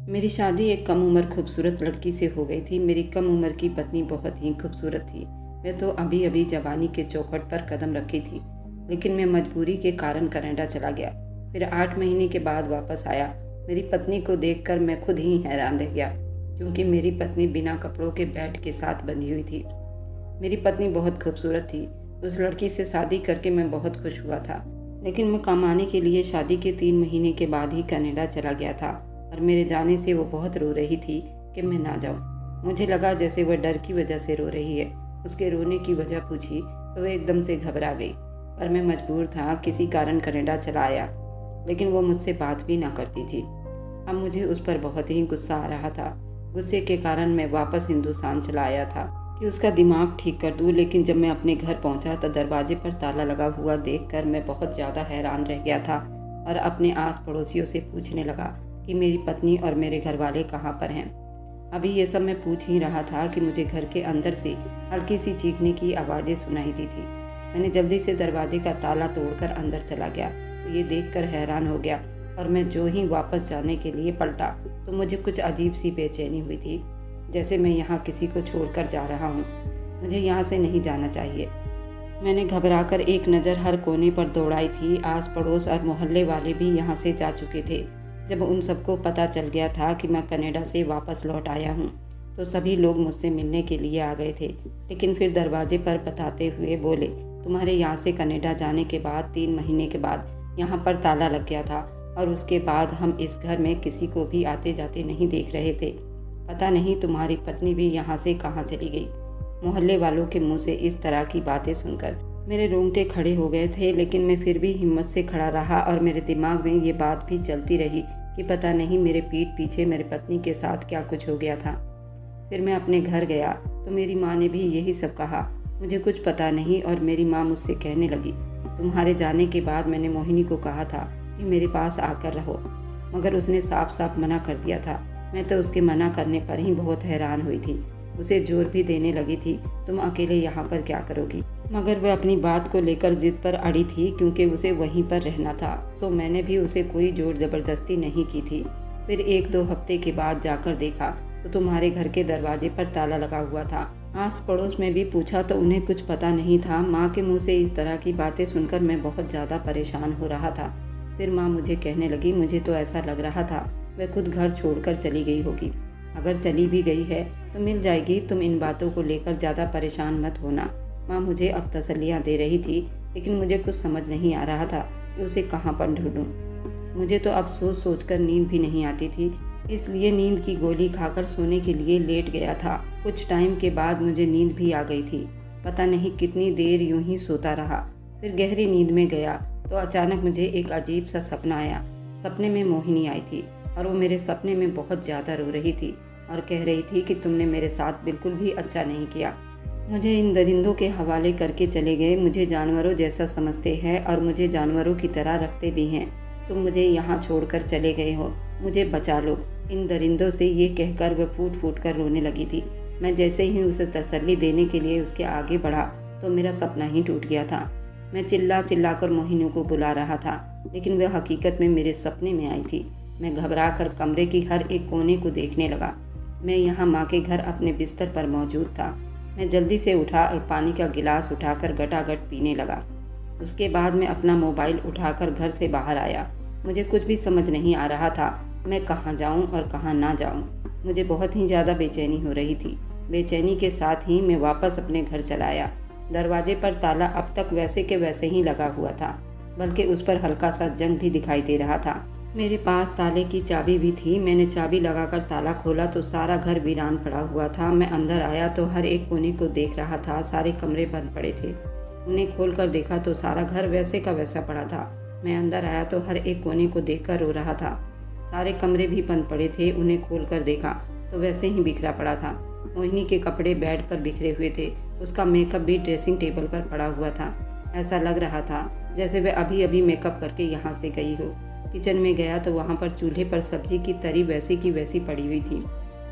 मेरी शादी एक कम उम्र खूबसूरत लड़की से हो गई थी। मेरी कम उम्र की पत्नी बहुत ही खूबसूरत थी। मैं तो अभी अभी जवानी के चौखट पर कदम रखी थी, लेकिन मैं मजबूरी के कारण कनाडा चला गया। फिर 8 महीने के बाद वापस आया। मेरी पत्नी को देखकर मैं खुद ही हैरान रह गया, क्योंकि मेरी पत्नी बिना कपड़ों के बेड के साथ बंधी हुई थी। मेरी पत्नी बहुत खूबसूरत थी। उस लड़की से शादी करके मैं बहुत खुश हुआ था, लेकिन मैं कमाने के लिए शादी के 3 महीने के बाद ही कनाडा चला गया था और मेरे जाने से वो बहुत रो रही थी कि मैं ना जाऊं। मुझे लगा जैसे वह डर की वजह से रो रही है। उसके रोने की वजह पूछी तो वह एकदम से घबरा गई, पर मैं मजबूर था, किसी कारण कनाडा चला आया। लेकिन वो मुझसे बात भी ना करती थी। अब मुझे उस पर बहुत ही गुस्सा आ रहा था। गुस्से के कारण मैं वापस हिंदुस्तान चला आया था कि उसका दिमाग ठीक कर दूं। लेकिन जब मैं अपने घर पहुंचा तो दरवाजे पर ताला लगा हुआ देखकर मैं बहुत ज़्यादा हैरान रह गया था और अपने आस पड़ोसियों से पूछने लगा कि मेरी पत्नी और मेरे घर वाले कहाँ पर हैं। अभी ये सब मैं पूछ ही रहा था कि मुझे घर के अंदर से हल्की सी चीखने की आवाज़ें सुनाई दी थी। मैंने जल्दी से दरवाजे का ताला तोड़कर अंदर चला गया तो ये देखकर हैरान हो गया, और मैं जो ही वापस जाने के लिए पलटा तो मुझे कुछ अजीब सी बेचैनी हुई थी, जैसे मैं यहाँ किसी को छोड़कर जा रहा हूँ। मुझे यहाँ से नहीं जाना चाहिए। मैंने घबराकर एक नज़र हर कोने पर दौड़ाई थी। आस पड़ोस और मोहल्ले वाले भी यहाँ से जा चुके थे। जब उन सबको पता चल गया था कि मैं कनाडा से वापस लौट आया हूँ तो सभी लोग मुझसे मिलने के लिए आ गए थे। लेकिन फिर दरवाजे पर बताते हुए बोले, तुम्हारे यहाँ से कनाडा जाने के बाद 3 महीने के बाद यहाँ पर ताला लग गया था और उसके बाद हम इस घर में किसी को भी आते जाते नहीं देख रहे थे। पता नहीं तुम्हारी पत्नी भी यहाँ से कहाँ चली गई। मोहल्ले वालों के मुंह से इस तरह की बातें सुनकर मेरे रोंगटे खड़े हो गए थे, लेकिन मैं फिर भी हिम्मत से खड़ा रहा और मेरे दिमाग में ये बात भी चलती रही कि पता नहीं मेरे पीठ पीछे मेरी पत्नी के साथ क्या कुछ हो गया था। फिर मैं अपने घर गया तो मेरी माँ ने भी यही सब कहा, मुझे कुछ पता नहीं। और मेरी माँ मुझसे कहने लगी, तुम्हारे जाने के बाद मैंने मोहिनी को कहा था कि मेरे पास आकर रहो, मगर उसने साफ साफ मना कर दिया था। मैं तो उसके मना करने पर ही बहुत हैरान हुई थी। उसे जोर भी देने लगी थी, तुम अकेले यहाँ पर क्या करोगी। मगर वह अपनी बात को लेकर जिद पर अड़ी थी, क्योंकि उसे वहीं पर रहना था। सो मैंने भी उसे कोई जोर जबरदस्ती नहीं की थी। फिर 1-2 हफ्ते के बाद जाकर देखा तो तुम्हारे घर के दरवाजे पर ताला लगा हुआ था। आस पड़ोस में भी पूछा तो उन्हें कुछ पता नहीं था। माँ के मुँह से इस तरह की बातें सुनकर मैं बहुत ज़्यादा परेशान हो रहा था। फिर माँ मुझे कहने लगी, मुझे तो ऐसा लग रहा था वह खुद घर छोड़कर चली गई होगी। अगर चली भी गई है तो मिल जाएगी, तुम इन बातों को लेकर ज़्यादा परेशान मत होना। माँ मुझे अब तसल्लियाँ दे रही थी, लेकिन मुझे कुछ समझ नहीं आ रहा था कि उसे कहाँ पर ढूंढूं। मुझे तो अब सोच सोच कर नींद भी नहीं आती थी, इसलिए नींद की गोली खाकर सोने के लिए लेट गया था। कुछ टाइम के बाद मुझे नींद भी आ गई थी। पता नहीं कितनी देर यूं ही सोता रहा। फिर गहरी नींद में गया तो अचानक मुझे एक अजीब सा सपना आया। सपने में मोहिनी आई थी और वो मेरे सपने में बहुत ज़्यादा रो रही थी और कह रही थी कि तुमने मेरे साथ बिल्कुल भी अच्छा नहीं किया। मुझे इन दरिंदों के हवाले करके चले गए, मुझे जानवरों जैसा समझते हैं और मुझे जानवरों की तरह रखते भी हैं। तुम मुझे यहाँ छोड़कर चले गए हो, मुझे बचा लो इन दरिंदों से। ये कहकर वह फूट फूट कर रोने लगी थी। मैं जैसे ही उसे तसल्ली देने के लिए उसके आगे बढ़ा तो मेरा सपना ही टूट गया था। मैं चिल्ला चिल्ला कर मोहिनी को बुला रहा था, लेकिन वह हकीकत में मेरे सपने में आई थी। मैं घबरा कर कमरे की हर एक कोने को देखने लगा। मैं यहाँ माँ के घर अपने बिस्तर पर मौजूद था। मैं जल्दी से उठा और पानी का गिलास उठाकर गटागट पीने लगा। उसके बाद मैं अपना मोबाइल उठाकर घर से बाहर आया। मुझे कुछ भी समझ नहीं आ रहा था मैं कहाँ जाऊँ और कहाँ ना जाऊँ। मुझे बहुत ही ज़्यादा बेचैनी हो रही थी। बेचैनी के साथ ही मैं वापस अपने घर चला आया। दरवाजे पर ताला अब तक वैसे के वैसे ही लगा हुआ था, बल्कि उस पर हल्का सा जंग भी दिखाई दे रहा था। मेरे पास ताले की चाबी भी थी। मैंने चाबी लगाकर ताला खोला तो सारा घर वीरान पड़ा हुआ था। मैं अंदर आया तो हर एक कोने को देख रहा था। सारे कमरे बंद पड़े थे। उन्हें खोलकर देखा तो सारा घर वैसे का वैसा पड़ा था। मैं अंदर आया तो हर एक कोने को देखकर रो रहा था। सारे कमरे भी बंद पड़े थे। उन्हें खोलकर देखा तो वैसे ही बिखरा पड़ा था। मोहिनी के कपड़े बेड पर बिखरे हुए थे। उसका मेकअप भी ड्रेसिंग टेबल पर पड़ा हुआ था। ऐसा लग रहा था जैसे वह अभी अभी मेकअप करके यहाँ से गई हो। किचन में गया तो वहाँ पर चूल्हे पर सब्जी की तरी वैसी की वैसी पड़ी हुई थी।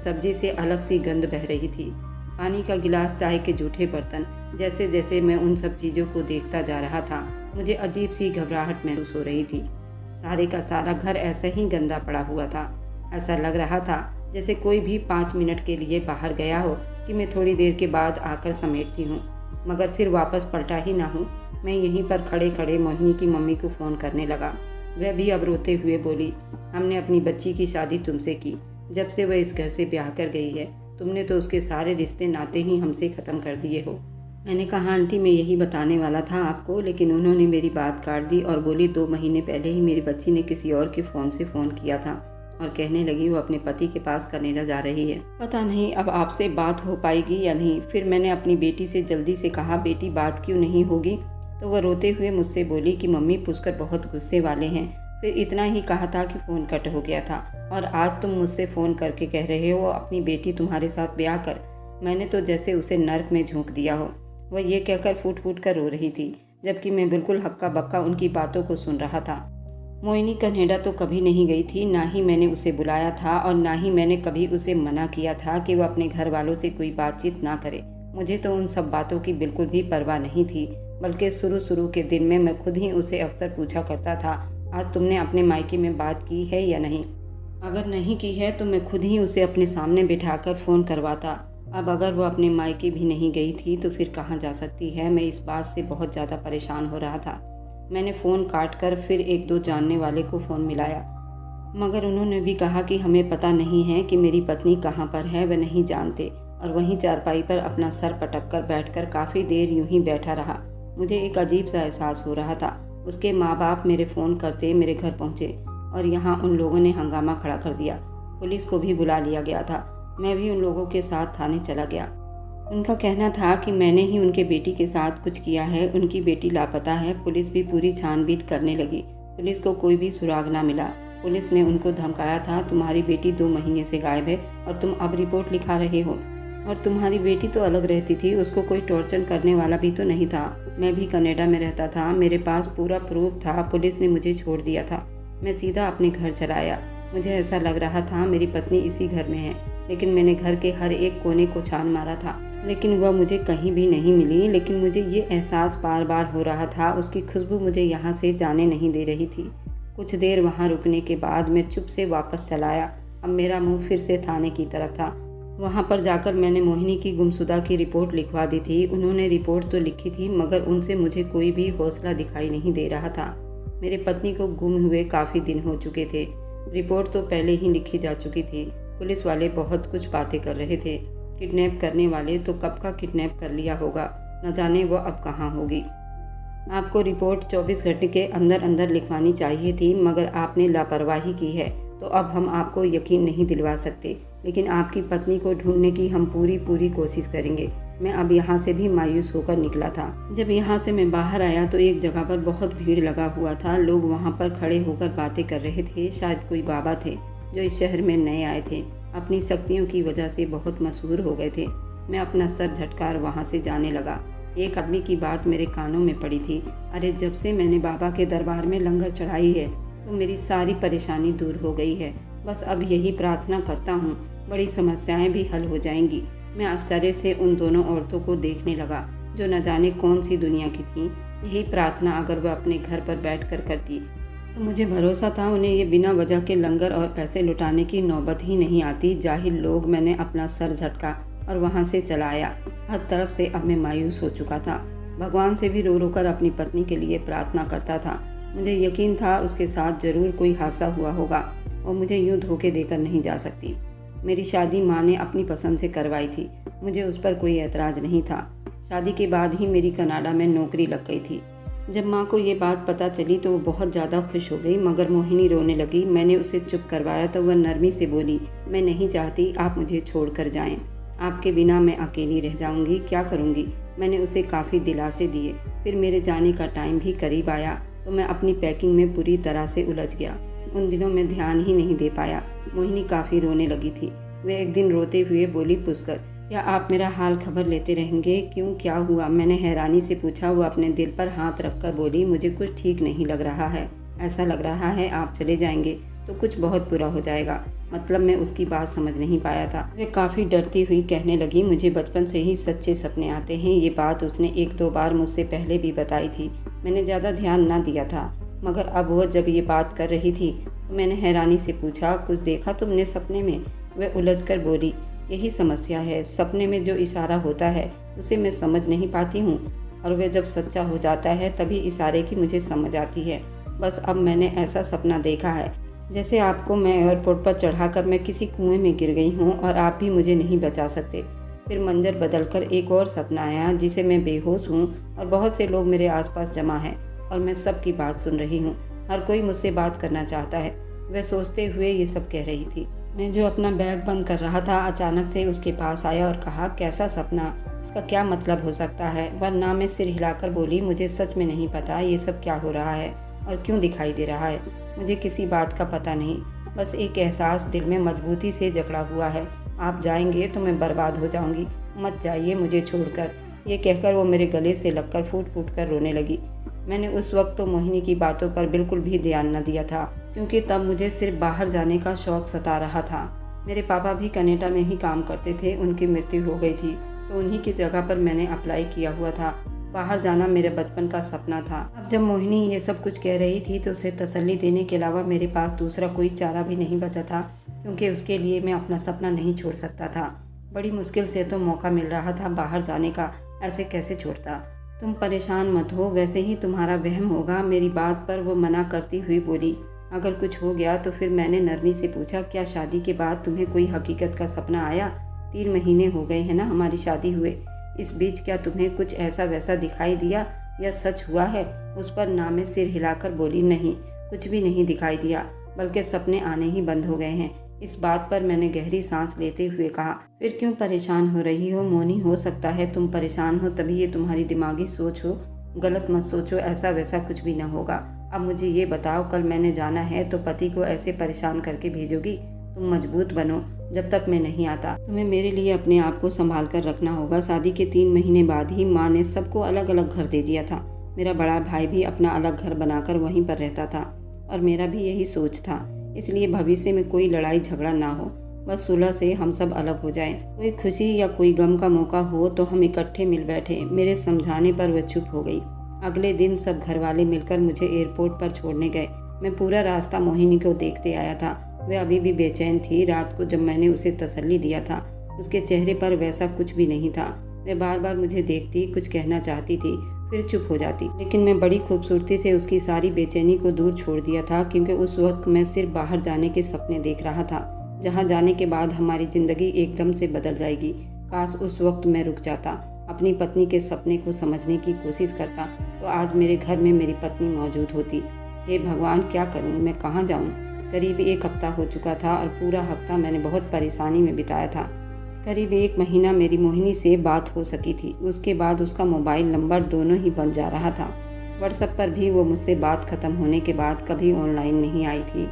सब्जी से अलग सी गंध बह रही थी। पानी का गिलास, चाय के जूठे बर्तन। जैसे जैसे मैं उन सब चीज़ों को देखता जा रहा था मुझे अजीब सी घबराहट महसूस हो रही थी। सारे का सारा घर ऐसा ही गंदा पड़ा हुआ था। ऐसा लग रहा था जैसे कोई भी 5 मिनट के लिए बाहर गया हो कि मैं थोड़ी देर के बाद आकर समेटती हूँ, मगर फिर वापस पलटा ही ना हूँ। मैं यहीं पर खड़े खड़े मोहिनी की मम्मी को फ़ोन करने लगा। वह भी अब रोते हुए बोली, हमने अपनी बच्ची की शादी तुमसे की। जब से वह इस घर से ब्याह कर गई है, तुमने तो उसके सारे रिश्ते नाते ही हमसे ख़त्म कर दिए हो। मैंने कहा, आंटी मैं यही बताने वाला था आपको, लेकिन उन्होंने मेरी बात काट दी और बोली 2 महीने पहले ही मेरी बच्ची ने किसी और के फ़ोन से फ़ोन किया था और कहने लगी वो अपने पति के पास कनाडा जा रही है। पता नहीं अब आपसे बात हो पाएगी या नहीं। फिर मैंने अपनी बेटी से जल्दी से कहा, बेटी बात क्यों नहीं होगी? तो वह रोते हुए मुझसे बोली कि मम्मी पुष्कर बहुत गुस्से वाले हैं। फिर इतना ही कहा था कि फ़ोन कट हो गया था और आज तुम मुझसे फ़ोन करके कह रहे हो अपनी बेटी तुम्हारे साथ ब्याह कर। मैंने तो जैसे उसे नर्क में झोंक दिया हो। वह ये कहकर फूट फूट कर रो रही थी, जबकि मैं बिल्कुल हक्का बक्का उनकी बातों को सुन रहा था। मोहिनी कनाडा तो कभी नहीं गई थी, ना ही मैंने उसे बुलाया था और ना ही मैंने कभी उसे मना किया था कि वह अपने घर वालों से कोई बातचीत ना करे। मुझे तो उन सब बातों की बिल्कुल भी परवाह नहीं थी, बल्कि शुरू के दिन में मैं खुद ही उसे अक्सर पूछा करता था, आज तुमने अपने मायके में बात की है या नहीं? अगर नहीं की है तो मैं खुद ही उसे अपने सामने बिठाकर फ़ोन करवाता। अब अगर वो अपने मायके भी नहीं गई थी तो फिर कहाँ जा सकती है? मैं इस बात से बहुत ज़्यादा परेशान हो रहा था। मैंने फ़ोन काट कर फिर 1-2 जानने वाले को फ़ोन मिलाया, मगर उन्होंने भी कहा कि हमें पता नहीं है कि मेरी पत्नी कहाँ पर है, वे नहीं जानते। और वहीं चारपाई पर अपना सर पटक कर बैठकर काफ़ी देर यूं ही बैठा रहा। मुझे एक अजीब सा एहसास हो रहा था। उसके माँ बाप मेरे फ़ोन करते मेरे घर पहुँचे और यहाँ उन लोगों ने हंगामा खड़ा कर दिया। पुलिस को भी बुला लिया गया था। मैं भी उन लोगों के साथ थाने चला गया। उनका कहना था कि मैंने ही उनके बेटी के साथ कुछ किया है, उनकी बेटी लापता है। पुलिस भी पूरी छानबीन करने लगी। पुलिस को कोई भी सुराग ना मिला। पुलिस ने उनको धमकाया था, तुम्हारी बेटी 2 महीने से गायब है और तुम अब रिपोर्ट लिखा रहे हो। और तुम्हारी बेटी तो अलग रहती थी, उसको कोई टॉर्चर करने वाला भी तो नहीं था। मैं भी कनाडा में रहता था, मेरे पास पूरा प्रूफ था। पुलिस ने मुझे छोड़ दिया था। मैं सीधा अपने घर चला आया। मुझे ऐसा लग रहा था मेरी पत्नी इसी घर में है, लेकिन मैंने घर के हर एक कोने को छान मारा था, लेकिन वह मुझे कहीं भी नहीं मिली। लेकिन मुझे ये एहसास बार बार हो रहा था, उसकी खुशबू मुझे यहाँ से जाने नहीं दे रही थी। कुछ देर वहाँ रुकने के बाद मैं चुप से वापस चला आया। अब मेरा मुंह फिर से थाने की तरफ था। वहाँ पर जाकर मैंने मोहिनी की गुमशुदा की रिपोर्ट लिखवा दी थी। उन्होंने रिपोर्ट तो लिखी थी, मगर उनसे मुझे कोई भी हौसला दिखाई नहीं दे रहा था। मेरे पत्नी को गुम हुए काफ़ी दिन हो चुके थे। रिपोर्ट तो पहले ही लिखी जा चुकी थी। पुलिस वाले बहुत कुछ बातें कर रहे थे। किडनैप करने वाले तो कब का किडनैप कर लिया होगा, न जाने वो अब कहाँ होगी। आपको रिपोर्ट 24 घंटे के अंदर अंदर लिखवानी चाहिए थी, मगर आपने लापरवाही की है, तो अब हम आपको यकीन नहीं दिलवा सकते। लेकिन आपकी पत्नी को ढूंढने की हम पूरी कोशिश करेंगे। मैं अब यहाँ से भी मायूस होकर निकला था। जब यहाँ से मैं बाहर आया तो एक जगह पर बहुत भीड़ लगा हुआ था। लोग वहाँ पर खड़े होकर बातें कर रहे थे। शायद कोई बाबा थे जो इस शहर में नए आए थे, अपनी शक्तियों की वजह से बहुत मशहूर हो गए थे। मैं अपना सर झटकार वहाँ से जाने लगा। एक आदमी की बात मेरे कानों में पड़ी थी, अरे जब से मैंने बाबा के दरबार में लंगर चढ़ाई है तो मेरी सारी परेशानी दूर हो गई है। बस अब यही प्रार्थना करता हूँ, बड़ी समस्याएं भी हल हो जाएंगी। मैं आश्चर्य से उन दोनों औरतों को देखने लगा जो न जाने कौन सी दुनिया की थीं। यही प्रार्थना अगर वह अपने घर पर बैठकर करती तो मुझे भरोसा था उन्हें ये बिना वजह के लंगर और पैसे लुटाने की नौबत ही नहीं आती। जाहिल लोग। मैंने अपना सर झटका और वहाँ से चला आया। हर तरफ से अब मैं मायूस हो चुका था। भगवान से भी रो रो कर अपनी पत्नी के लिए प्रार्थना करता था। मुझे यकीन था उसके साथ ज़रूर कोई हादसा हुआ होगा और मुझे यूँ धोखे देकर नहीं जा सकती। मेरी शादी माँ ने अपनी पसंद से करवाई थी, मुझे उस पर कोई एतराज़ नहीं था। शादी के बाद ही मेरी कनाडा में नौकरी लग गई थी। जब माँ को ये बात पता चली तो वो बहुत ज़्यादा खुश हो गई, मगर मोहिनी रोने लगी। मैंने उसे चुप करवाया तो वह नरमी से बोली, मैं नहीं चाहती आप मुझे छोड़ कर जाएँ। आपके बिना मैं अकेली रह जाऊंगी, क्या करूंगी। मैंने उसे काफ़ी दिलासे दिए। फिर मेरे जाने का टाइम भी करीब आया तो मैं अपनी पैकिंग में पूरी तरह से उलझ गया। उन दिनों में ध्यान ही नहीं दे पाया। मोहिनी काफ़ी रोने लगी थी। वह एक दिन रोते हुए बोली, पुष्कर क्या आप मेरा हाल खबर लेते रहेंगे? क्यों, क्या हुआ? मैंने हैरानी से पूछा। वो अपने दिल पर हाथ रखकर बोली, मुझे कुछ ठीक नहीं लग रहा है। ऐसा लग रहा है आप चले जाएंगे तो कुछ बहुत बुरा हो जाएगा। मतलब मैं उसकी बात समझ नहीं पाया था। वह काफ़ी डरती हुई कहने लगी, मुझे बचपन से ही सच्चे सपने आते हैं। ये बात उसने 1-2 बार मुझसे पहले भी बताई थी। मैंने ज़्यादा ध्यान ना दिया था, मगर अब वह जब ये बात कर रही थी तो मैंने हैरानी से पूछा, कुछ देखा तुमने सपने में? वह उलझकर बोली, यही समस्या है, सपने में जो इशारा होता है उसे मैं समझ नहीं पाती हूँ, और वह जब सच्चा हो जाता है तभी इशारे की मुझे समझ आती है। बस अब मैंने ऐसा सपना देखा है जैसे आपको मैं एयरपोर्ट पर चढ़ाकर मैं किसी कुएं में गिर गई हूँ और आप भी मुझे नहीं बचा सकते। फिर मंजर बदलकर एक और सपना आया जिसे मैं बेहोश हूँ और बहुत से लोग मेरे आसपास जमा हैं और मैं सबकी बात सुन रही हूँ। हर कोई मुझसे बात करना चाहता है। वह सोचते हुए ये सब कह रही थी। मैं जो अपना बैग बंद कर रहा था अचानक से उसके पास आया और कहा, कैसा सपना, इसका क्या मतलब हो सकता है? वरना मैं सिर हिलाकर बोली, मुझे सच में नहीं पता ये सब क्या हो रहा है और क्यों दिखाई दे रहा है। मुझे किसी बात का पता नहीं, बस एक एहसास दिल में मजबूती से जकड़ा हुआ है, आप जाएंगे तो मैं बर्बाद हो जाऊंगी, मत जाइए मुझे छोड़कर। ये कहकर वो मेरे गले से लगकर फूट फूट कर रोने लगी। मैंने उस वक्त तो मोहिनी की बातों पर बिल्कुल भी ध्यान न दिया था, क्योंकि तब मुझे सिर्फ बाहर जाने का शौक सता रहा था। मेरे पापा भी कनाडा में ही काम करते थे, उनकी मृत्यु हो गई थी तो उन्हीं की जगह पर मैंने अप्लाई किया हुआ था। बाहर जाना मेरे बचपन का सपना था। अब जब मोहिनी ये सब कुछ कह रही थी तो उसे तसल्ली देने के अलावा मेरे पास दूसरा कोई चारा भी नहीं बचा था, क्योंकि उसके लिए मैं अपना सपना नहीं छोड़ सकता था। बड़ी मुश्किल से तो मौका मिल रहा था बाहर जाने का, ऐसे कैसे छोड़ता। तुम परेशान मत हो, वैसे ही तुम्हारा वहम होगा। मेरी बात पर वो मना करती हुई बोली, अगर कुछ हो गया तो फिर मैंने नरमी से पूछा, क्या शादी के बाद तुम्हें कोई हकीकत का सपना आया? 3 महीने हो गए हैं ना हमारी शादी हुए, इस बीच क्या तुम्हें कुछ ऐसा वैसा दिखाई दिया या सच हुआ है? उस पर नामे सिर हिलाकर बोली, नहीं, कुछ भी नहीं दिखाई दिया, बल्कि सपने आने ही बंद हो गए हैं। इस बात पर मैंने गहरी सांस लेते हुए कहा, फिर क्यों परेशान हो रही हो मोनी? हो सकता है तुम परेशान हो तभी ये तुम्हारी दिमागी सोच हो, गलत मत सोचो, ऐसा वैसा कुछ भी न होगा। अब मुझे ये बताओ, कल मैंने जाना है तो पति को ऐसे परेशान करके भेजोगी? तुम मजबूत बनो, जब तक मैं नहीं आता तुम्हें मेरे लिए अपने आप को संभाल कर रखना होगा। शादी के 3 महीने बाद ही माँ ने सबको अलग अलग घर दे दिया था। मेरा बड़ा भाई भी अपना अलग घर बनाकर वहीं पर रहता था और मेरा भी यही सोच था, इसलिए भविष्य में कोई लड़ाई झगड़ा ना हो, बस सुलह से हम सब अलग हो जाएं। कोई खुशी या कोई गम का मौका हो तो हम इकट्ठे मिल बैठे। मेरे समझाने पर वह चुप हो गई। अगले दिन सब घर वाले मिलकर मुझे एयरपोर्ट पर छोड़ने गए। मैं पूरा रास्ता मोहिनी को देखते आया था। वह अभी भी बेचैन थी। रात को जब मैंने उसे तसल्ली दिया था उसके चेहरे पर वैसा कुछ भी नहीं था। वह बार बार मुझे देखती, कुछ कहना चाहती थी, फिर चुप हो जाती, लेकिन मैं बड़ी खूबसूरती से उसकी सारी बेचैनी को दूर छोड़ दिया था, क्योंकि उस वक्त मैं सिर्फ बाहर जाने के सपने देख रहा था, जहाँ जाने के बाद हमारी ज़िंदगी एकदम से बदल जाएगी। काश उस वक्त मैं रुक जाता, अपनी पत्नी के सपने को समझने की कोशिश करता, तो आज मेरे घर में मेरी पत्नी मौजूद होती। हे भगवान, क्या करूं, मैं कहाँ जाऊं? करीब 1 हफ्ता हो चुका था और पूरा हफ्ता मैंने बहुत परेशानी में बिताया था। करीब 1 महीना मेरी मोहिनी से बात हो सकी थी। उसके बाद उसका मोबाइल नंबर दोनों ही बंद जा रहा था। व्हाट्सएप पर भी वो मुझसे बात ख़त्म होने के बाद कभी ऑनलाइन नहीं आई थी।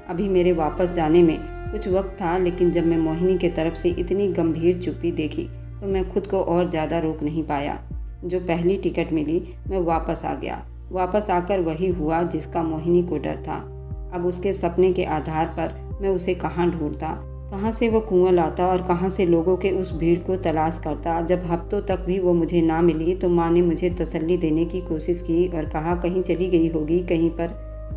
अभी मेरे वापस जाने में कुछ वक्त था, लेकिन जब मैं मोहिनी की तरफ से इतनी गंभीर चुप्पी देखी तो मैं खुद को और ज़्यादा रोक नहीं पाया। जो पहली टिकट मिली मैं वापस आ गया। वापस आकर वही हुआ जिसका मोहिनी को डर था। अब उसके सपने के आधार पर मैं उसे कहाँ ढूंढता, कहाँ से वो कुआं लाता और कहाँ से लोगों के उस भीड़ को तलाश करता। जब हफ्तों तक भी वो मुझे ना मिली तो माँ ने मुझे तसल्ली देने की कोशिश की और कहा, कहीं चली गई होगी कहीं पर,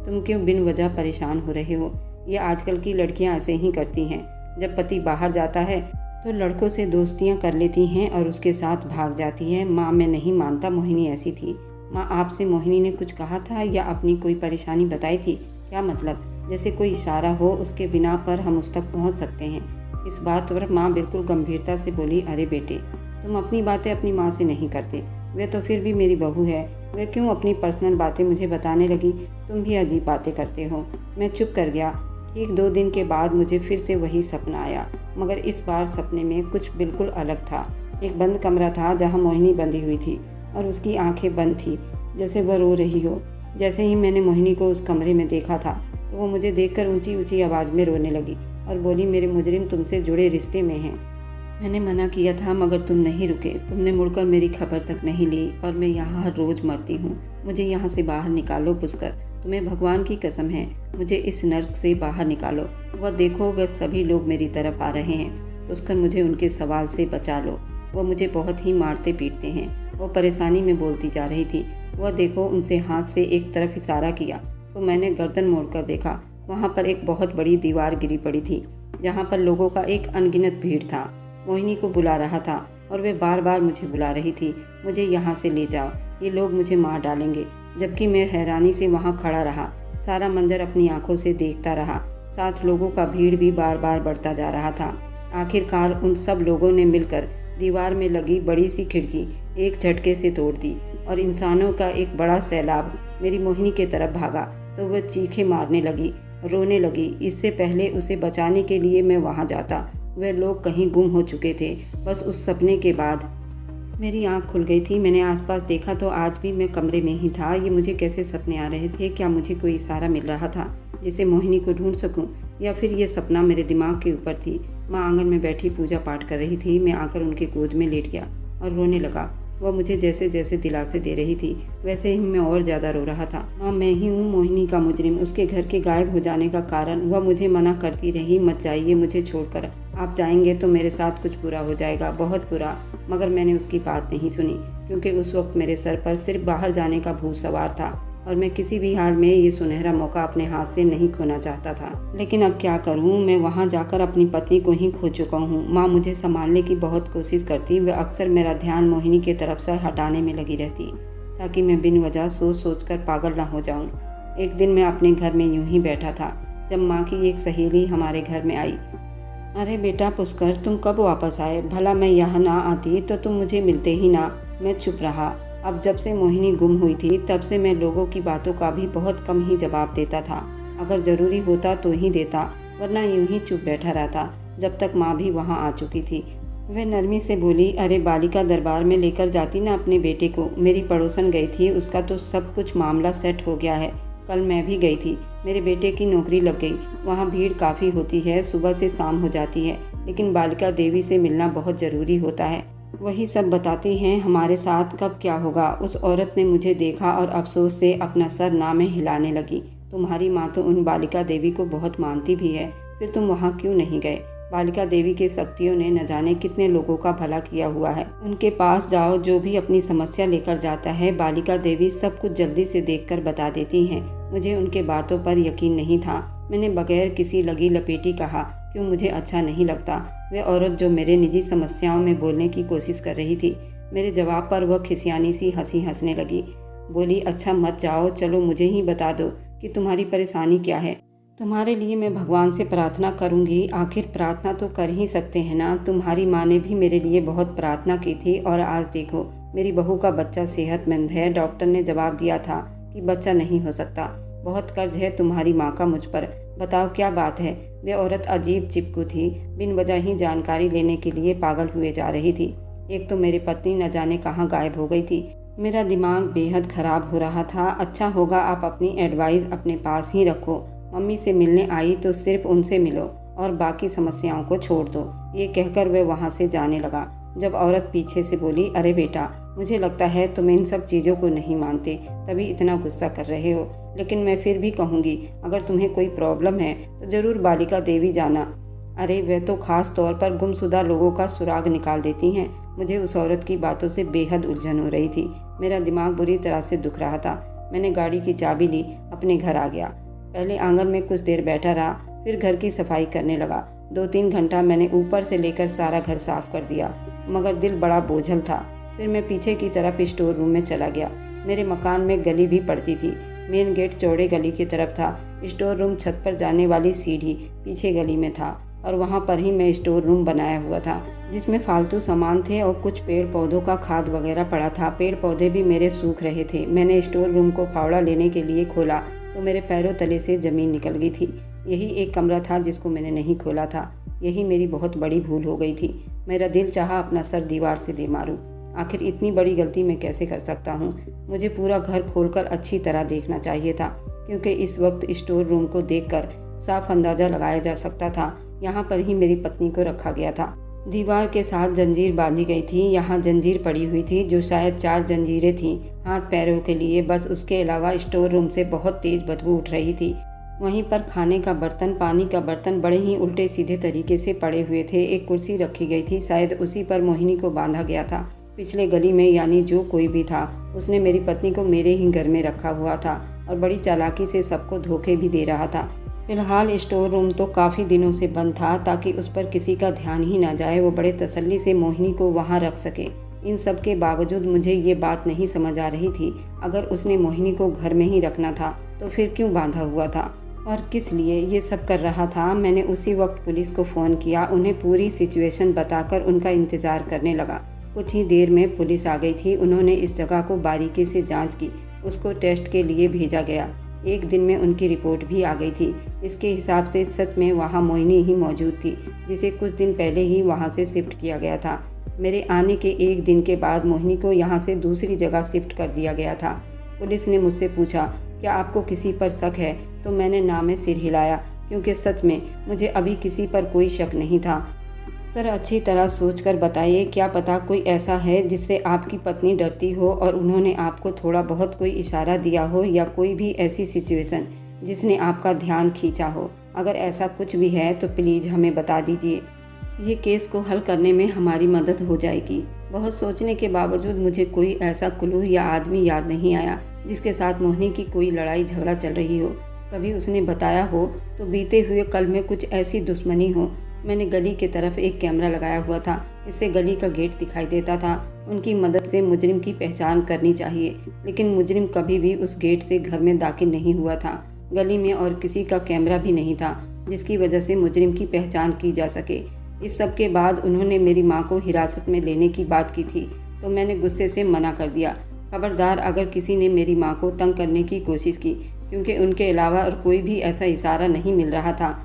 तुम क्यों बिन वजह परेशान हो रहे हो? ये आजकल की लड़कियाँ ऐसे ही करती हैं। जब पति बाहर जाता है तो लड़कों से दोस्तियाँ कर लेती हैं और उसके साथ भाग जाती हैं। माँ, मैं नहीं मानता मोहिनी ऐसी थी। माँ, आपसे मोहिनी ने कुछ कहा था या अपनी कोई परेशानी बताई थी? क्या मतलब? जैसे कोई इशारा हो, उसके बिना पर हम उस तक पहुंच सकते हैं। इस बात पर माँ बिल्कुल गंभीरता से बोली, अरे बेटे, तुम अपनी बातें अपनी माँ से नहीं करते, वह तो फिर भी मेरी बहू है, वह क्यों अपनी पर्सनल बातें मुझे बताने लगी? तुम भी अजीब बातें करते हो। मैं चुप कर गया। ठीक 2 दिन के बाद मुझे फिर से वही सपना आया, मगर इस बार सपने में कुछ बिल्कुल अलग था। एक बंद कमरा था जहाँ मोहिनी बंधी हुई थी और उसकी आंखें बंद थी, जैसे वह रो रही हो। जैसे ही मैंने मोहिनी को उस कमरे में देखा था तो वो मुझे देखकर ऊंची ऊंची आवाज़ में रोने लगी और बोली, मेरे मुजरिम तुमसे जुड़े रिश्ते में हैं। मैंने मना किया था मगर तुम नहीं रुके। तुमने मुड़कर मेरी खबर तक नहीं ली और मैं यहाँ हर रोज़ मरती हूँ। मुझे यहाँ से बाहर निकालो पुष्कर, तुम्हें भगवान की कसम है, मुझे इस नर्क से बाहर निकालो। वह देखो, वह सभी लोग मेरी तरफ आ रहे हैं। पुष्कर, मुझे उनके सवाल से बचा लो। वो मुझे बहुत ही मारते पीटते हैं। वो परेशानी में बोलती जा रही थी। वह देखो, उनसे हाथ से एक तरफ इशारा किया तो मैंने गर्दन मोड़कर देखा। वहाँ पर एक बहुत बड़ी दीवार गिरी पड़ी थी, जहाँ पर लोगों का एक अनगिनत भीड़ था। मोहिनी को बुला रहा था और वे बार बार मुझे बुला रही थी, मुझे यहाँ से ले जाओ, ये लोग मुझे मार डालेंगे। जबकि मैं हैरानी से वहाँ खड़ा रहा, सारा मंजर अपनी आंखों से देखता रहा। साथ लोगों का भीड़ भी बार बार बढ़ता जा रहा था। आखिरकार उन सब लोगों ने मिलकर दीवार में लगी बड़ी सी खिड़की एक झटके से तोड़ दी और इंसानों का एक बड़ा सैलाब मेरी मोहिनी के तरफ भागा तो वह चीखें मारने लगी, रोने लगी। इससे पहले उसे बचाने के लिए मैं वहाँ जाता, वह लोग कहीं गुम हो चुके थे। बस उस सपने के बाद मेरी आंख खुल गई थी। मैंने आसपास देखा तो आज भी मैं कमरे में ही था। ये मुझे कैसे सपने आ रहे थे? क्या मुझे कोई इशारा मिल रहा था जिसे मोहिनी को ढूंढ सकूं, या फिर ये सपना मेरे दिमाग के ऊपर थी? माँ आंगन में बैठी पूजा पाठ कर रही थी। मैं आकर उनके गोद में लेट गया और रोने लगा। वह मुझे जैसे जैसे दिलासे दे रही थी वैसे ही मैं और ज़्यादा रो रहा था। माँ, मैं ही हूँ मोहिनी का मुजरिम, उसके घर के गायब हो जाने का कारण। वह मुझे मना करती रही, मत जाइए मुझे छोड़कर, आप जाएंगे तो मेरे साथ कुछ बुरा हो जाएगा, बहुत बुरा। मगर मैंने उसकी बात नहीं सुनी, क्योंकि उस वक्त मेरे सर पर सिर्फ बाहर जाने का भूत सवार था और मैं किसी भी हाल में ये सुनहरा मौका अपने हाथ से नहीं खोना चाहता था। लेकिन अब क्या करूं? मैं वहां जाकर अपनी पत्नी को ही खो चुका हूं। माँ मुझे संभालने की बहुत कोशिश करती, वह अक्सर मेरा ध्यान मोहिनी की तरफ से हटाने में लगी रहती, ताकि मैं बिन वजह सोच सोच कर पागल ना हो जाऊं। एक दिन मैं अपने घर में यूं ही बैठा था जब माँ की एक सहेली हमारे घर में आई। अरे बेटा पुष्कर, तुम कब वापस आए? भला मैं यहाँ ना आती तो तुम मुझे मिलते ही ना। मैं चुप रहा। अब जब से मोहिनी गुम हुई थी तब से मैं लोगों की बातों का भी बहुत कम ही जवाब देता था। अगर ज़रूरी होता तो ही देता, वरना यूं ही चुप बैठा रहता जब तक माँ भी वहाँ आ चुकी थी। वह नरमी से बोली, अरे बालिका दरबार में लेकर जाती ना अपने बेटे को। मेरी पड़ोसन गई थी, उसका तो सब कुछ मामला सेट हो गया है। कल मैं भी गई थी, मेरे बेटे की नौकरी लग गई। वहाँ भीड़ काफ़ी होती है, सुबह से शाम हो जाती है, लेकिन बालिका देवी से मिलना बहुत ज़रूरी होता है। वही सब बताती हैं हमारे साथ कब क्या होगा। उस औरत ने मुझे देखा और अफसोस से अपना सर ना में हिलाने लगी। तुम्हारी माँ तो उन बालिका देवी को बहुत मानती भी है, फिर तुम वहाँ क्यों नहीं गए? बालिका देवी के शक्तियों ने न जाने कितने लोगों का भला किया हुआ है। उनके पास जाओ, जो भी अपनी समस्या लेकर जाता है बालिका देवी सब कुछ जल्दी से देखकर बता देती हैं। मुझे उनके बातों पर यकीन नहीं था। मैंने बगैर किसी लगी लपेटी कहा, क्यों मुझे अच्छा नहीं लगता। वह औरत जो मेरे निजी समस्याओं में बोलने की कोशिश कर रही थी, मेरे जवाब पर वह खिसियानी सी हंसी हंसने लगी। बोली, अच्छा मत जाओ, चलो मुझे ही बता दो कि तुम्हारी परेशानी क्या है। तुम्हारे लिए मैं भगवान से प्रार्थना करूंगी। आखिर प्रार्थना तो कर ही सकते हैं ना। तुम्हारी माँ ने भी मेरे लिए बहुत प्रार्थना की थी और आज देखो, मेरी बहू का बच्चा सेहतमंद है। डॉक्टर ने जवाब दिया था कि बच्चा नहीं हो सकता। बहुत कर्ज है तुम्हारी माँ का मुझ पर। बताओ क्या बात है? वे औरत अजीब चिपकू थी, बिन वजह ही जानकारी लेने के लिए पागल हुए जा रही थी। एक तो मेरी पत्नी न जाने कहाँ गायब हो गई थी। मेरा दिमाग बेहद खराब हो रहा था। अच्छा होगा आप अपनी एडवाइस अपने पास ही रखो। मम्मी से मिलने आई तो सिर्फ उनसे मिलो और बाकी समस्याओं को छोड़ दो। ये कहकर वह वहाँ से जाने लगा। जब औरत पीछे से बोली, अरे बेटा, मुझे लगता है तुम इन सब चीज़ों को नहीं मानते, तभी इतना गुस्सा कर रहे हो। लेकिन मैं फिर भी कहूँगी, अगर तुम्हें कोई प्रॉब्लम है तो ज़रूर बालिका देवी जाना। अरे वह तो ख़ास तौर पर गुमशुदा लोगों का सुराग निकाल देती हैं। मुझे उस औरत की बातों से बेहद उलझन हो रही थी। मेरा दिमाग बुरी तरह से दुख रहा था। मैंने गाड़ी की चाबी ली, अपने घर आ गया। पहले आंगन में कुछ देर बैठा रहा, फिर घर की सफाई करने लगा। 2-3 घंटा मैंने ऊपर से लेकर सारा घर साफ कर दिया, मगर दिल बड़ा बोझल था। फिर मैं पीछे की तरफ स्टोर रूम में चला गया। मेरे मकान में गली भी पड़ती थी। मेन गेट चौड़े गली की तरफ था। स्टोर रूम छत पर जाने वाली सीढ़ी पीछे गली में था और वहाँ पर ही मैं स्टोर रूम बनाया हुआ था, जिसमें फालतू सामान थे और कुछ पेड़ पौधों का खाद वगैरह पड़ा था। पेड़ पौधे भी मेरे सूख रहे थे। मैंने स्टोर रूम को फावड़ा लेने के लिए खोला तो मेरे पैरों तले से ज़मीन निकल गई थी। यही एक कमरा था जिसको मैंने नहीं खोला था। यही मेरी बहुत बड़ी भूल हो गई थी। मेरा दिल चाहा अपना सर दीवार से दे मारूं। आखिर इतनी बड़ी गलती मैं कैसे कर सकता हूँ? मुझे पूरा घर खोलकर अच्छी तरह देखना चाहिए था, क्योंकि इस वक्त स्टोर रूम को देखकर साफ अंदाज़ा लगाया जा सकता था यहाँ पर ही मेरी पत्नी को रखा गया था। दीवार के साथ जंजीर बांधी गई थी। यहाँ जंजीर पड़ी हुई थी जो शायद 4 जंजीरें थीं हाथ पैरों के लिए, बस। उसके अलावा स्टोर रूम से बहुत तेज़ बदबू उठ रही थी। वहीं पर खाने का बर्तन, पानी का बर्तन बड़े ही उल्टे सीधे तरीके से पड़े हुए थे। एक कुर्सी रखी गई थी, शायद उसी पर मोहिनी को बांधा गया था। पिछले गली में यानी जो कोई भी था, उसने मेरी पत्नी को मेरे ही घर में रखा हुआ था और बड़ी चालाकी से सबको धोखे भी दे रहा था। फिलहाल स्टोर रूम तो काफ़ी दिनों से बंद था ताकि उस पर किसी का ध्यान ही ना जाए, वो बड़े तसल्ली से मोहिनी को वहाँ रख सके। इन सब के बावजूद मुझे ये बात नहीं समझ आ रही थी, अगर उसने मोहिनी को घर में ही रखना था तो फिर क्यों बांधा हुआ था और किस लिए ये सब कर रहा था। मैंने उसी वक्त पुलिस को फ़ोन किया, उन्हें पूरी सिचुएशन बताकर उनका इंतज़ार करने लगा। कुछ ही देर में पुलिस आ गई थी। उन्होंने इस जगह को बारीकी से जांच की, उसको टेस्ट के लिए भेजा गया। एक दिन में उनकी रिपोर्ट भी आ गई थी। इसके हिसाब से सच में वहाँ मोहिनी ही मौजूद थी, जिसे कुछ दिन पहले ही वहाँ से शिफ्ट किया गया था। मेरे आने के एक दिन के बाद मोहिनी को यहाँ से दूसरी जगह शिफ्ट कर दिया गया था। पुलिस ने मुझसे पूछा, क्या आपको किसी पर शक है? तो मैंने ना में सिर हिलाया, क्योंकि सच में मुझे अभी किसी पर कोई शक नहीं था। सर, अच्छी तरह सोचकर बताइए, क्या पता कोई ऐसा है जिससे आपकी पत्नी डरती हो और उन्होंने आपको थोड़ा बहुत कोई इशारा दिया हो, या कोई भी ऐसी सिचुएशन जिसने आपका ध्यान खींचा हो। अगर ऐसा कुछ भी है तो प्लीज़ हमें बता दीजिए, ये केस को हल करने में हमारी मदद हो जाएगी। बहुत सोचने के बावजूद मुझे कोई ऐसा क्लू या आदमी याद नहीं आया जिसके साथ मोहिनी की कोई लड़ाई झगड़ा चल रही हो। कभी उसने बताया हो तो बीते हुए कल में कुछ ऐसी दुश्मनी हो। मैंने गली के तरफ एक कैमरा लगाया हुआ था, इससे गली का गेट दिखाई देता था। उनकी मदद से मुजरिम की पहचान करनी चाहिए, लेकिन मुजरिम कभी भी उस गेट से घर में दाखिल नहीं हुआ था। गली में और किसी का कैमरा भी नहीं था जिसकी वजह से मुजरिम की पहचान की जा सके। इस सब के बाद उन्होंने मेरी माँ को हिरासत में लेने की बात की थी, तो मैंने गुस्से से मना कर दिया। खबरदार अगर किसी ने मेरी माँ को तंग करने की कोशिश की, क्योंकि उनके अलावा और कोई भी ऐसा इशारा नहीं मिल रहा था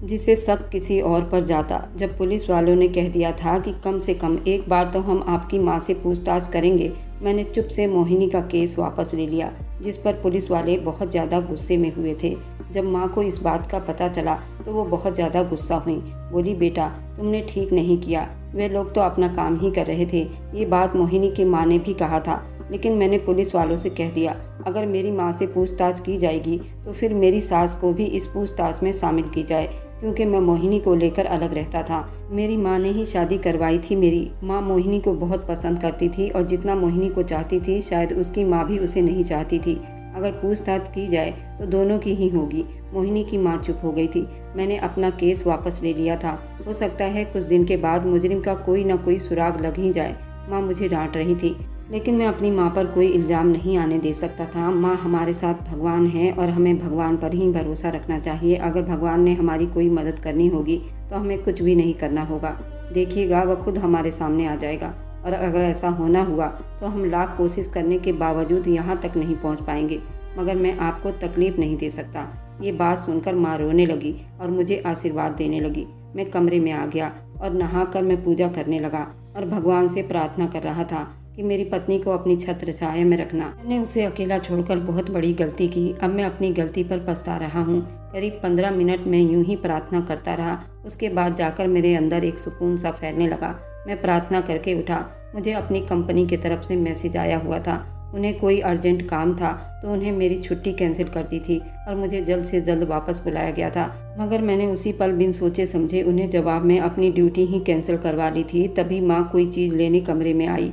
जिससे शक किसी और पर जाता। जब पुलिस वालों ने कह दिया था कि कम से कम एक बार तो हम आपकी माँ से पूछताछ करेंगे, मैंने चुप से मोहिनी का केस वापस ले लिया, जिस पर पुलिस वाले बहुत ज़्यादा गुस्से में हुए थे। जब माँ को इस बात का पता चला तो वो बहुत ज़्यादा गुस्सा हुई। बोली, बेटा तुमने ठीक नहीं किया, वे लोग तो अपना काम ही कर रहे थे। ये बात मोहिनी की माँ ने भी कहा था, लेकिन मैंने पुलिस वालों से कह दिया अगर मेरी माँ से पूछताछ की जाएगी तो फिर मेरी सास को भी इस पूछताछ में शामिल की जाए, क्योंकि मैं मोहिनी को लेकर अलग रहता था। मेरी माँ ने ही शादी करवाई थी। मेरी माँ मोहिनी को बहुत पसंद करती थी और जितना मोहिनी को चाहती थी शायद उसकी माँ भी उसे नहीं चाहती थी। अगर पूछताछ की जाए तो दोनों की ही होगी। मोहिनी की माँ चुप हो गई थी। मैंने अपना केस वापस ले लिया था। हो सकता है कुछ दिन के बाद मुजरिम का कोई ना कोई सुराग लग ही जाए। माँ मुझे डांट रही थी, लेकिन मैं अपनी माँ पर कोई इल्ज़ाम नहीं आने दे सकता था। माँ हमारे साथ भगवान है और हमें भगवान पर ही भरोसा रखना चाहिए। अगर भगवान ने हमारी कोई मदद करनी होगी तो हमें कुछ भी नहीं करना होगा। देखिएगा, वह खुद हमारे सामने आ जाएगा, और अगर ऐसा होना हुआ तो हम लाख कोशिश करने के बावजूद यहाँ तक नहीं पहुँच पाएंगे, मगर मैं आपको तकलीफ़ नहीं दे सकता। ये बात सुनकर माँ रोने लगी और मुझे आशीर्वाद देने लगी। मैं कमरे में आ गया और नहाकर मैं पूजा करने लगा और भगवान से प्रार्थना कर रहा था कि मेरी पत्नी को अपनी छत्र छाया में रखना। मैंने उसे अकेला छोड़कर बहुत बड़ी गलती की। अब मैं अपनी गलती पर पछता रहा हूँ। करीब 15 मिनट में यूं ही प्रार्थना करता रहा। उसके बाद जाकर मेरे अंदर एक सुकून सा फैलने लगा। मैं प्रार्थना करके उठा। मुझे अपनी कंपनी की तरफ से मैसेज आया हुआ था। उन्हें कोई अर्जेंट काम था तो उन्हें मेरी छुट्टी कैंसिल कर दी थी और मुझे जल्द से जल्द वापस बुलाया गया था, मगर मैंने उसी पल बिन सोचे समझे उन्हें जवाब में अपनी ड्यूटी ही कैंसिल करवा ली थी। तभी माँ कोई चीज़ लेने कमरे में आई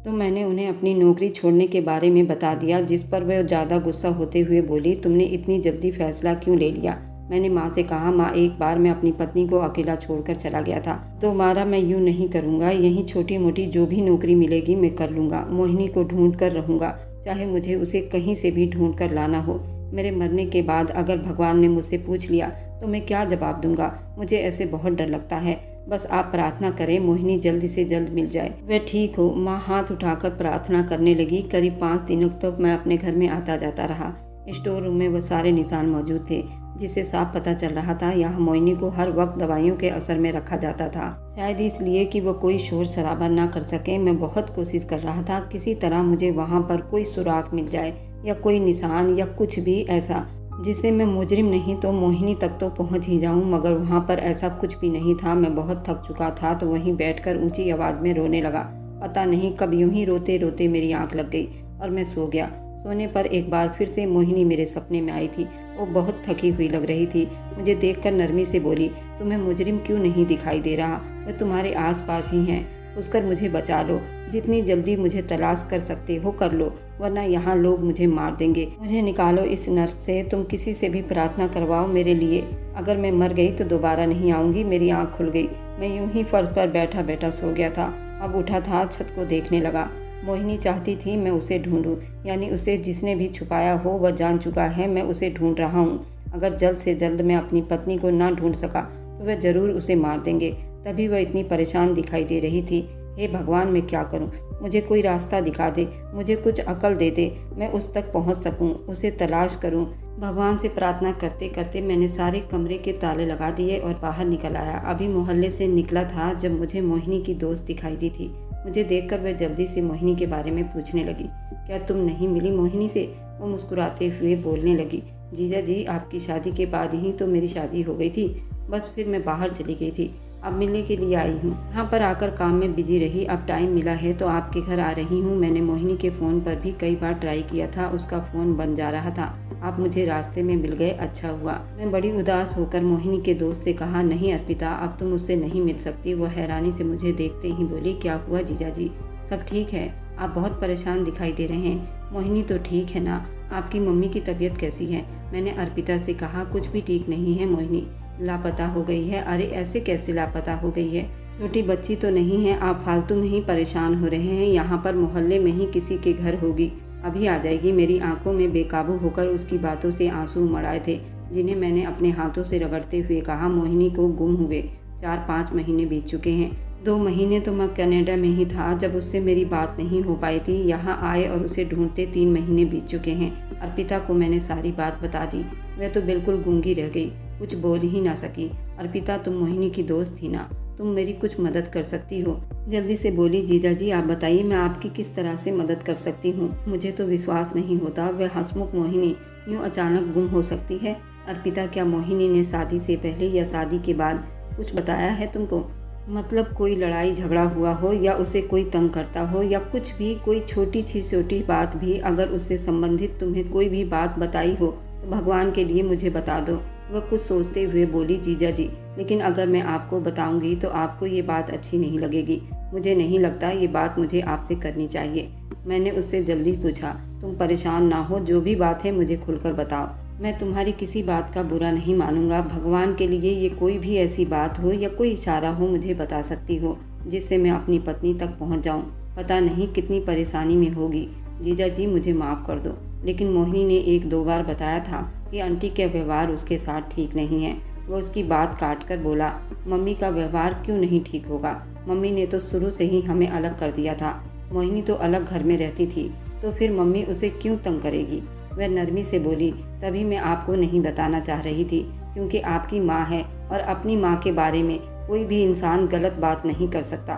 तो मैंने उन्हें अपनी नौकरी छोड़ने के बारे में बता दिया, जिस पर वह ज़्यादा गुस्सा होते हुए बोली, तुमने इतनी जल्दी फैसला क्यों ले लिया? मैंने माँ से कहा, माँ एक बार मैं अपनी पत्नी को अकेला छोड़कर चला गया था, दोबारा मैं यूँ नहीं करूँगा। यहीं छोटी मोटी जो भी नौकरी मिलेगी मैं कर लूँगा। मोहिनी को ढूंढ कर रहूँगा, चाहे मुझे उसे कहीं से भी ढूंढ कर लाना हो। मेरे मरने के बाद अगर भगवान ने मुझसे पूछ लिया तो मैं क्या जवाब दूंगा? मुझे ऐसे बहुत डर लगता है। बस आप प्रार्थना करें मोहिनी जल्दी से जल्द मिल जाए, वह ठीक हो। माँ हाथ उठाकर प्रार्थना करने लगी। करीब 5 दिनों तक मैं अपने घर में आता जाता रहा। स्टोर रूम में वह सारे निशान मौजूद थे, जिससे साफ पता चल रहा था यहाँ मोहिनी को हर वक्त दवाइयों के असर में रखा जाता था, शायद इसलिए कि वो कोई शोर शराबा ना कर सके। मैं बहुत कोशिश कर रहा था किसी तरह मुझे वहाँ पर कोई सुराग मिल जाए या कोई निशान या कुछ भी ऐसा जिससे मैं मुजरिम नहीं तो मोहिनी तक तो पहुँच ही जाऊँ, मगर वहाँ पर ऐसा कुछ भी नहीं था। मैं बहुत थक चुका था तो वहीं बैठकर ऊंची आवाज़ में रोने लगा। पता नहीं कब यूं ही रोते रोते मेरी आँख लग गई और मैं सो गया। सोने पर एक बार फिर से मोहिनी मेरे सपने में आई थी। वो बहुत थकी हुई लग रही थी। मुझे देखकर नरमी से बोली, तुम्हें मुजरिम क्यों नहीं दिखाई दे रहा? वह तुम्हारे आसपास ही हैं। उसकर मुझे बचा लो। जितनी जल्दी मुझे तलाश कर सकते हो कर लो, वरना यहाँ लोग मुझे मार देंगे। मुझे निकालो इस नर्क से। तुम किसी से भी प्रार्थना करवाओ मेरे लिए। अगर मैं मर गई तो दोबारा नहीं आऊँगी। मेरी आँख खुल गई। मैं यूं ही फर्श पर बैठा बैठा सो गया था। अब उठा था, छत को देखने लगा। मोहिनी चाहती थी मैं उसे ढूंढूं, यानी उसे जिसने भी छुपाया हो वह जान चुका है मैं उसे ढूंढ रहा हूँ। अगर जल्द से जल्द मैं अपनी पत्नी को ना ढूंढ सका तो वह ज़रूर उसे मार देंगे। तभी वह इतनी परेशान दिखाई दे रही थी। हे भगवान, मैं क्या करूं? मुझे कोई रास्ता दिखा दे, मुझे कुछ अकल दे दे, मैं उस तक पहुंच सकूं, उसे तलाश करूं। भगवान से प्रार्थना करते करते मैंने सारे कमरे के ताले लगा दिए और बाहर निकल आया। अभी मोहल्ले से निकला था जब मुझे मोहिनी की दोस्त दिखाई दी थी। मुझे देखकर वह जल्दी से मोहिनी के बारे में पूछने लगी। क्या तुम नहीं मिली मोहिनी से? वो मुस्कुराते हुए बोलने लगी। जीजा जी, आपकी शादी के बाद ही तो मेरी शादी हो गई थी। बस फिर मैं बाहर चली गई थी। अब मिलने के लिए आई हूँ। यहाँ पर आकर काम में बिजी रही। अब टाइम मिला है तो आपके घर आ रही हूँ। मैंने मोहिनी के फ़ोन पर भी कई बार ट्राई किया था, उसका फ़ोन बंद जा रहा था। आप मुझे रास्ते में मिल गए, अच्छा हुआ। मैं बड़ी उदास होकर मोहिनी के दोस्त से कहा, नहीं अर्पिता, अब तुम मुझसे नहीं मिल सकती। वह हैरानी से मुझे देखते ही बोली, क्या हुआ जीजा जी? सब ठीक है? आप बहुत परेशान दिखाई दे रहे हैं। मोहिनी तो ठीक है ना? आपकी मम्मी की तबीयत कैसी है? मैंने अर्पिता से कहा, कुछ भी ठीक नहीं है मोहिनी, लापता हो गई है। अरे ऐसे कैसे लापता हो गई है? छोटी बच्ची तो नहीं है, आप फालतू में ही परेशान हो रहे हैं। यहाँ पर मोहल्ले में ही किसी के घर होगी, अभी आ जाएगी। मेरी आंखों में बेकाबू होकर उसकी बातों से आंसू उमड़ाए थे, जिन्हें मैंने अपने हाथों से रगड़ते हुए कहा, मोहिनी को गुम हुए 4-5 महीने बीत चुके हैं। 2 महीने तो मैं कनाडा में ही था जब उससे मेरी बात नहीं हो पाई थी। यहाँ आए और उसे ढूंढते 3 महीने बीत चुके हैं। अर्पिता को मैंने सारी बात बता दी। वह तो बिल्कुल गूंगी रह गई, कुछ बोल ही ना सकी। अर्पिता, तुम मोहिनी की दोस्त थी ना, तुम मेरी कुछ मदद कर सकती हो? जल्दी से बोली, जीजा जी आप बताइए मैं आपकी किस तरह से मदद कर सकती हूँ। मुझे तो विश्वास नहीं होता वह हंसमुख मोहिनी यूँ अचानक गुम हो सकती है। अर्पिता, क्या मोहिनी ने शादी से पहले या शादी के बाद कुछ बताया है तुमको? मतलब कोई लड़ाई झगड़ा हुआ हो या उसे कोई तंग करता हो या कुछ भी, कोई छोटी बात भी अगर उससे संबंधित तुम्हें कोई भी बात बताई हो तो भगवान के लिए मुझे बता दो। वह कुछ सोचते हुए बोली, जीजा जी, लेकिन अगर मैं आपको बताऊंगी तो आपको ये बात अच्छी नहीं लगेगी। मुझे नहीं लगता ये बात मुझे आपसे करनी चाहिए। मैंने उससे जल्दी पूछा, तुम परेशान ना हो, जो भी बात है मुझे खुलकर बताओ। मैं तुम्हारी किसी बात का बुरा नहीं मानूंगा। भगवान के लिए ये कोई भी ऐसी बात हो या कोई इशारा हो मुझे बता सकती हो, जिससे मैं अपनी पत्नी तक पहुंच जाऊं। पता नहीं कितनी परेशानी में होगी। जीजा जी मुझे माफ़ कर दो। लेकिन मोहिनी ने 1-2 बार बताया था कि आंटी का व्यवहार उसके साथ ठीक नहीं है। वो उसकी बात काट कर बोला, मम्मी का व्यवहार क्यों नहीं ठीक होगा? मम्मी ने तो शुरू से ही हमें अलग कर दिया था। मोहिनी तो अलग घर में रहती थी, तो फिर मम्मी उसे क्यों तंग करेगी? वह नरमी से बोली, तभी मैं आपको नहीं बताना चाह रही थी, क्योंकि आपकी माँ है और अपनी माँ के बारे में कोई भी इंसान गलत बात नहीं कर सकता,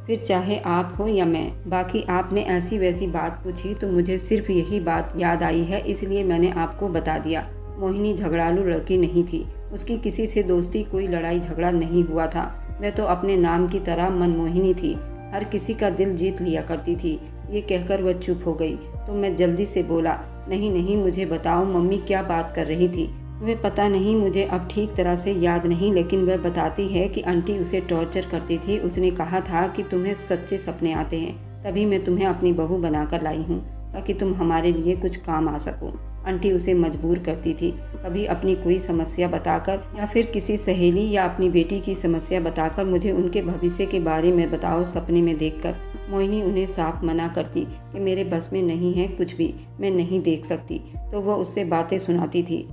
फिर चाहे आप हो या मैं। बाकी आपने ऐसी वैसी बात पूछी तो मुझे सिर्फ यही बात याद आई है, इसलिए मैंने आपको बता दिया। मोहिनी झगड़ालू लड़की नहीं थी, उसकी किसी से दोस्ती कोई लड़ाई झगड़ा नहीं हुआ था। वह तो अपने नाम की तरह मनमोहिनी थी, हर किसी का दिल जीत लिया करती थी। ये कहकर वह चुप हो गई तो मैं जल्दी से बोला, नहीं नहीं मुझे बताओ मम्मी क्या बात कर रही थी? वह पता नहीं, मुझे अब ठीक तरह से याद नहीं, लेकिन वह बताती है कि आंटी उसे टॉर्चर करती थी। उसने कहा था कि तुम्हें सच्चे सपने आते हैं, तभी मैं तुम्हें अपनी बहू बनाकर लाई हूँ ताकि तुम हमारे लिए कुछ काम आ सको। आंटी उसे मजबूर करती थी, कभी अपनी कोई समस्या बताकर या फिर किसी सहेली या अपनी बेटी की समस्या बताकर मुझे उनके भविष्य के बारे में बताओ। सपने में देखकर मोहिनी उन्हें साफ मना करती कि मेरे बस में नहीं है कुछ भी, मैं नहीं देख सकती, तो वह उससे बातें सुनाती थी।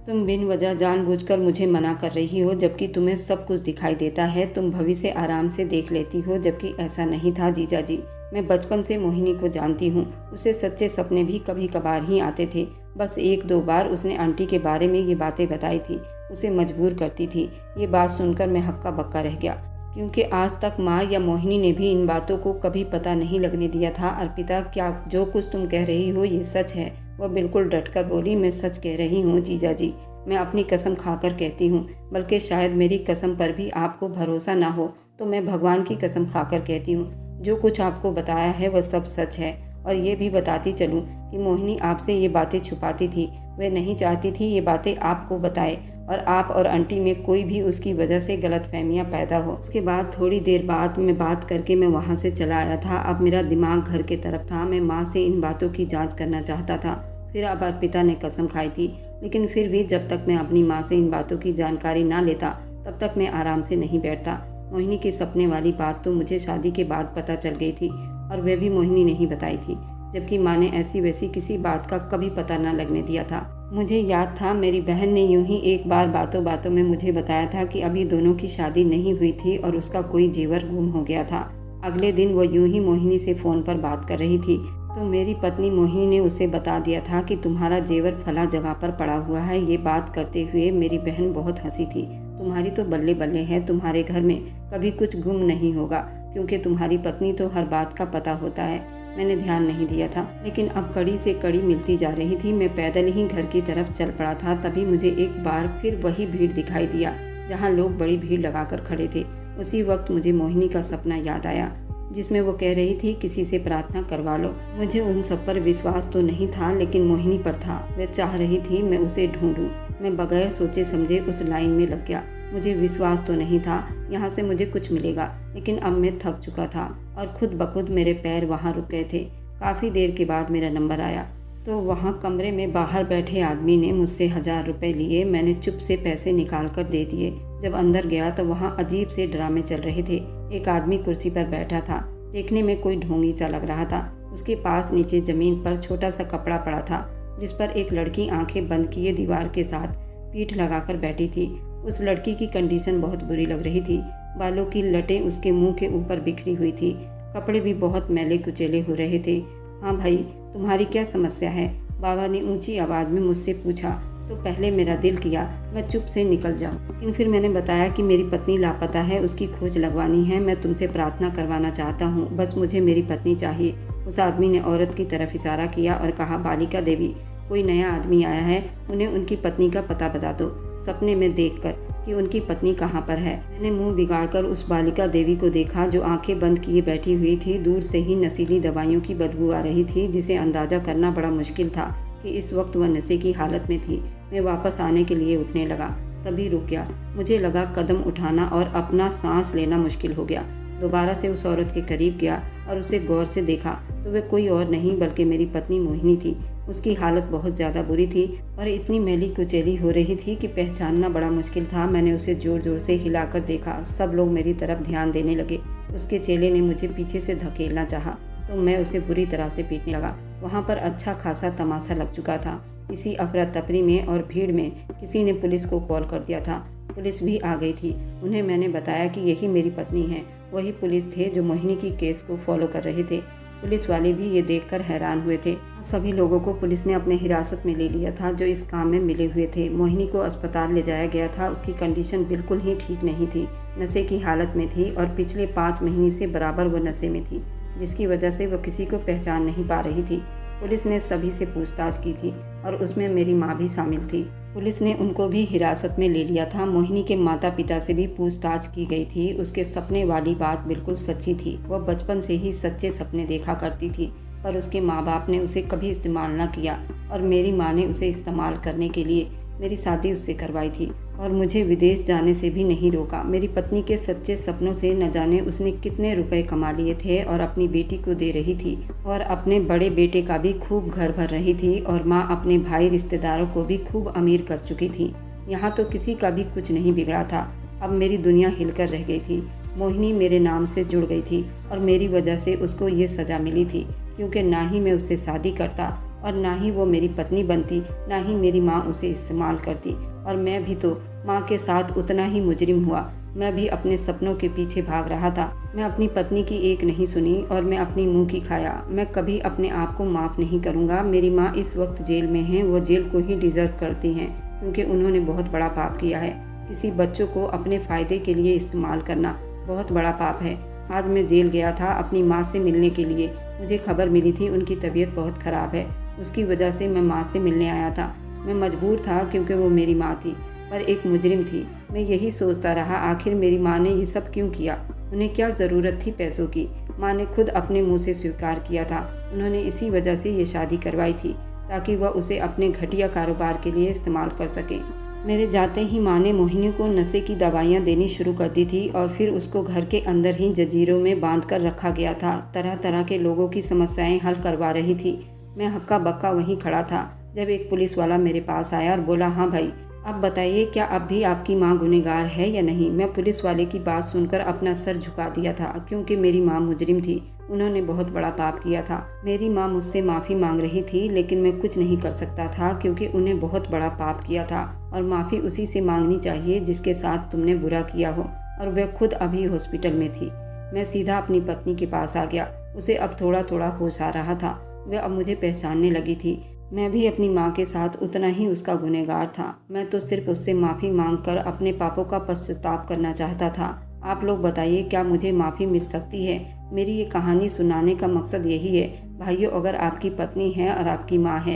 तुम बिन वजह जानबूझकर मुझे मना कर रही हो, जबकि तुम्हें सब कुछ दिखाई देता है। तुम भविष्य आराम से देख लेती हो, जबकि ऐसा नहीं था जीजा जी। मैं बचपन से मोहिनी को जानती हूँ, उसे सच्चे सपने भी कभी कभार ही आते थे। बस 1-2 बार उसने आंटी के बारे में ये बातें बताई थी, उसे मजबूर करती थी। ये बात सुनकर मैं हक्का बक्का रह गया, क्योंकि आज तक माँ या मोहिनी ने भी इन बातों को कभी पता नहीं लगने दिया था। अर्पिता, क्या जो कुछ तुम कह रही हो ये सच है? वह बिल्कुल डटकर बोली, मैं सच कह रही हूँ जीजा जी, मैं अपनी कसम खाकर कहती हूँ। बल्कि शायद मेरी कसम पर भी आपको भरोसा ना हो, तो मैं भगवान की कसम खाकर कहती हूँ, जो कुछ आपको बताया है वह सब सच है। और ये भी बताती चलूँ कि मोहिनी आपसे ये बातें छुपाती थी, वह नहीं चाहती थी ये बातें आपको बताए। और आप और आंटी में कोई भी उसकी वजह से गलतफहमियां पैदा हो। उसके बाद थोड़ी देर बाद मैं बात करके मैं वहाँ से चला आया था। अब मेरा दिमाग घर के तरफ था। मैं माँ से इन बातों की जांच करना चाहता था। फिर अब अर्पिता ने कसम खाई थी, लेकिन फिर भी जब तक मैं अपनी माँ से इन बातों की जानकारी ना लेता तब तक मैं आराम से नहीं बैठता। मोहिनी के सपने वाली बात तो मुझे शादी के बाद पता चल गई थी और वह भी मोहिनी ने ही बताई थी, जबकि माँ ने ऐसी वैसी किसी बात का कभी पता न लगने दिया था। मुझे याद था मेरी बहन ने यूं ही एक बार बातों बातों में मुझे बताया था कि अभी दोनों की शादी नहीं हुई थी और उसका कोई जेवर गुम हो गया था। अगले दिन वो यूं ही मोहिनी से फ़ोन पर बात कर रही थी तो मेरी पत्नी मोहिनी ने उसे बता दिया था कि तुम्हारा जेवर फला जगह पर पड़ा हुआ है। ये बात करते हुए मेरी बहन बहुत हंसी थी। तुम्हारी तो बल्ले बल्ले है, तुम्हारे घर में कभी कुछ गुम नहीं होगा क्योंकि तुम्हारी पत्नी तो हर बात का पता होता है। मैंने ध्यान नहीं दिया था, लेकिन अब कड़ी से कड़ी मिलती जा रही थी। मैं पैदल ही घर की तरफ चल पड़ा था। तभी मुझे एक बार फिर वही भीड़ दिखाई दिया जहाँ लोग बड़ी भीड़ लगाकर खड़े थे। उसी वक्त मुझे मोहिनी का सपना याद आया जिसमें वो कह रही थी किसी से प्रार्थना करवा लो। मुझे उन सब पर विश्वास तो नहीं था, लेकिन मोहिनी पर था। वह चाह रही थी मैं उसे ढूंढूं। मैं बगैर सोचे समझे उस लाइन में लग गया। मुझे विश्वास तो नहीं था यहाँ से मुझे कुछ मिलेगा, लेकिन अब मैं थक चुका था और खुद ब खुद मेरे पैर वहाँ रुक गए थे। काफ़ी देर के बाद मेरा नंबर आया तो वहाँ कमरे में बाहर बैठे आदमी ने मुझसे 1000 रुपये लिए। मैंने चुप से पैसे निकाल कर दे दिए। जब अंदर गया तो वहाँ अजीब से ड्रामे चल रहे थे। एक आदमी कुर्सी पर बैठा था, देखने में कोई ढोंगी सा लग रहा था। उसके पास नीचे ज़मीन पर छोटा सा कपड़ा पड़ा था जिस पर एक लड़की आंखें बंद किए दीवार के साथ पीठ लगाकर बैठी थी। उस लड़की की कंडीशन बहुत बुरी लग रही थी। बालों की लटें उसके मुंह के ऊपर बिखरी हुई थी। कपड़े भी बहुत मैले कुचेले हो रहे थे। हाँ भाई, तुम्हारी क्या समस्या है? बाबा ने ऊंची आवाज़ में मुझसे पूछा तो पहले मेरा दिल किया मैं चुप से निकल जाऊं, लेकिन फिर मैंने बताया कि मेरी पत्नी लापता है, उसकी खोज लगवानी है। मैं तुमसे प्रार्थना करवाना चाहता हूँ, बस मुझे मेरी पत्नी चाहिए। उस आदमी ने औरत की तरफ इशारा किया और कहा, बालिका देवी, कोई नया आदमी आया है, उन्हें उनकी पत्नी का पता बता दो। सपने में देखकर कि उनकी पत्नी कहाँ पर है। मैंने मुंह बिगाड़कर उस बालिका देवी को देखा जो आंखें बंद किए बैठी हुई थी। दूर से ही नशीली दवाइयों की बदबू आ रही थी जिसे अंदाजा करना बड़ा मुश्किल था कि इस वक्त वह नशे की हालत में थी। मैं वापस आने के लिए उठने लगा, तभी रुक गया। मुझे लगा कदम उठाना और अपना सांस लेना मुश्किल हो गया। दोबारा से उस औरत के करीब गया और उसे गौर से देखा तो वह कोई और नहीं बल्कि मेरी पत्नी मोहिनी थी। उसकी हालत बहुत ज़्यादा बुरी थी और इतनी मैली कुचैली हो रही थी कि पहचानना बड़ा मुश्किल था। मैंने उसे जोर जोर से हिलाकर देखा। सब लोग मेरी तरफ ध्यान देने लगे। उसके चेले ने मुझे पीछे से धकेलना चाहा तो मैं उसे बुरी तरह से पीटने लगा। वहाँ पर अच्छा खासा तमाशा लग चुका था। इसी अफरा तफरी में और भीड़ में किसी ने पुलिस को कॉल कर दिया था। पुलिस भी आ गई थी। उन्हें मैंने बताया कि यही मेरी पत्नी है। वही पुलिस थे जो मोहिनी की केस को फॉलो कर रहे थे। पुलिस वाले भी ये देखकर हैरान हुए थे। सभी लोगों को पुलिस ने अपने हिरासत में ले लिया था जो इस काम में मिले हुए थे। मोहिनी को अस्पताल ले जाया गया था। उसकी कंडीशन बिल्कुल ही ठीक नहीं थी, नशे की हालत में थी और पिछले 5 महीने से बराबर वो नशे में थी, जिसकी वजह से वो किसी को पहचान नहीं पा रही थी। पुलिस ने सभी से पूछताछ की थी और उसमें मेरी माँ भी शामिल थी। पुलिस ने उनको भी हिरासत में ले लिया था। मोहिनी के माता पिता से भी पूछताछ की गई थी। उसके सपने वाली बात बिल्कुल सच्ची थी। वह बचपन से ही सच्चे सपने देखा करती थी, पर उसके माँ बाप ने उसे कभी इस्तेमाल न किया और मेरी माँ ने उसे इस्तेमाल करने के लिए मेरी शादी उससे करवाई थी और मुझे विदेश जाने से भी नहीं रोका। मेरी पत्नी के सच्चे सपनों से न जाने उसने कितने रुपए कमा लिए थे और अपनी बेटी को दे रही थी और अपने बड़े बेटे का भी खूब घर भर रही थी और माँ अपने भाई रिश्तेदारों को भी खूब अमीर कर चुकी थी। यहाँ तो किसी का भी कुछ नहीं बिगड़ा था। अब मेरी दुनिया हिलकर रह गई थी। मोहिनी मेरे नाम से जुड़ गई थी और मेरी वजह से उसको ये सज़ा मिली थी, क्योंकि ना ही मैं उससे शादी करता और ना ही वो मेरी पत्नी बनती, ना ही मेरी माँ उसे इस्तेमाल करती। और मैं भी तो माँ के साथ उतना ही मुजरिम हुआ। मैं भी अपने सपनों के पीछे भाग रहा था। मैं अपनी पत्नी की एक नहीं सुनी और मैं अपनी मुंह की खाया। मैं कभी अपने आप को माफ़ नहीं करूँगा। मेरी माँ इस वक्त जेल में हैं। वो जेल को ही डिज़र्व करती हैं क्योंकि उन्होंने बहुत बड़ा पाप किया है। किसी बच्चों को अपने फ़ायदे के लिए इस्तेमाल करना बहुत बड़ा पाप है। आज मैं जेल गया था अपनी माँ से मिलने के लिए। मुझे खबर मिली थी उनकी तबीयत बहुत ख़राब है। उसकी वजह से मैं माँ से मिलने आया था। मैं मजबूर था क्योंकि वो मेरी माँ थी, पर एक मुजरिम थी। मैं यही सोचता रहा, आखिर मेरी माँ ने ये सब क्यों किया? उन्हें क्या ज़रूरत थी पैसों की? माँ ने खुद अपने मुंह से स्वीकार किया था। उन्होंने इसी वजह से ये शादी करवाई थी ताकि वह उसे अपने घटिया कारोबार के लिए इस्तेमाल कर सके। मेरे जाते ही माँ ने मोहिनी को नशे की दवाइयाँ देनी शुरू कर दी थी और फिर उसको घर के अंदर ही जंजीरों में बांध कर रखा गया था। तरह तरह के लोगों की समस्याएं हल करवा रही थी। मैं हक्का बक्का वहीं खड़ा था जब एक पुलिस वाला मेरे पास आया और बोला, हाँ भाई, अब बताइए क्या अब भी आपकी माँ गुनहगार है या नहीं। मैं पुलिस वाले की बात सुनकर अपना सर झुका दिया था क्योंकि मेरी माँ मुजरिम थी। उन्होंने बहुत बड़ा पाप किया था। मेरी माँ मुझसे माफ़ी मांग रही थी लेकिन मैं कुछ नहीं कर सकता था क्योंकि उन्हें बहुत बड़ा पाप किया था और माफ़ी उसी से मांगनी चाहिए जिसके साथ तुमने बुरा किया हो, और वह खुद अभी हॉस्पिटल में थी। मैं सीधा अपनी पत्नी के पास आ गया। उसे अब थोड़ा थोड़ा होश आ रहा था। वह अब मुझे पहचानने लगी थी। मैं भी अपनी माँ के साथ उतना ही उसका गुनहगार था। मैं तो सिर्फ उससे माफ़ी मांगकर अपने पापों का पश्चाताप करना चाहता था। आप लोग बताइए, क्या मुझे माफ़ी मिल सकती है? मेरी ये कहानी सुनाने का मकसद यही है भाइयों, अगर आपकी पत्नी है और आपकी माँ है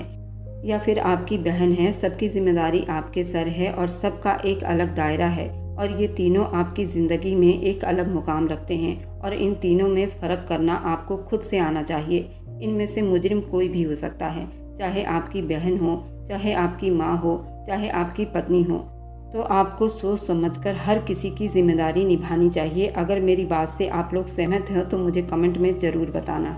या फिर आपकी बहन है, सबकी जिम्मेदारी आपके सर है और सबका एक अलग दायरा है और ये तीनों आपकी ज़िंदगी में एक अलग मुकाम रखते हैं और इन तीनों में फ़र्क करना आपको खुद से आना चाहिए। इनमें से मुजरिम कोई भी हो सकता है, चाहे आपकी बहन हो, चाहे आपकी माँ हो, चाहे आपकी पत्नी हो। तो आपको सोच समझकर हर किसी की जिम्मेदारी निभानी चाहिए। अगर मेरी बात से आप लोग सहमत हो तो मुझे कमेंट में ज़रूर बताना।